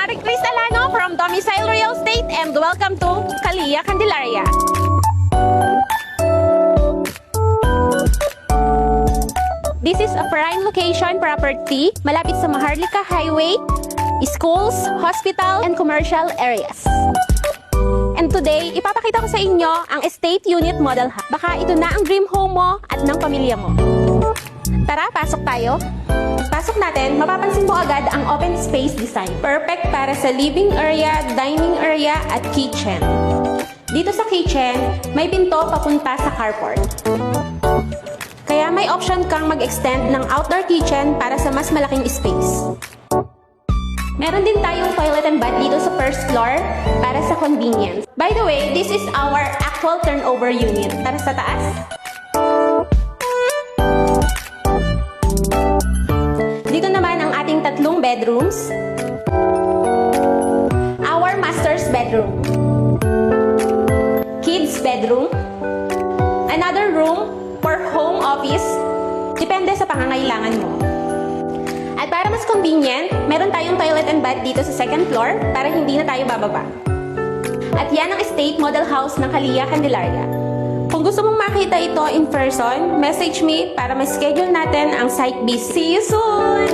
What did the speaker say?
Mari Cris Alano from Domicile Real Estate and welcome to Kalia, Candelaria. This is a prime location property malapit sa Maharlika Highway, schools, hospital, and commercial areas. And today, ipapakita ko sa inyo ang estate unit model hub. Baka ito na ang dream home mo at ng pamilya mo. Tara, pasok tayo. Pasok natin, mapapansin mo agad ang open space design. Perfect para sa living area, dining area, at kitchen. Dito sa kitchen, may pinto papunta sa carport. Kaya may option kang mag-extend ng outdoor kitchen para sa mas malaking space. Meron din tayong toilet and bath dito sa first floor para sa convenience. By the way, this is our actual turnover unit. Tara sa taas. Dito naman ang ating tatlong bedrooms. Our master's bedroom. Kids bedroom. Another room for home office. Depende sa pangangailangan mo. At para mas convenient, meron tayong toilet and bath dito sa second floor para hindi na tayo bababa. At yan ang estate model house ng Kalia, Candelaria. Kung gusto mong makita ito in person, message me para ma-schedule natin ang site visit. See you soon!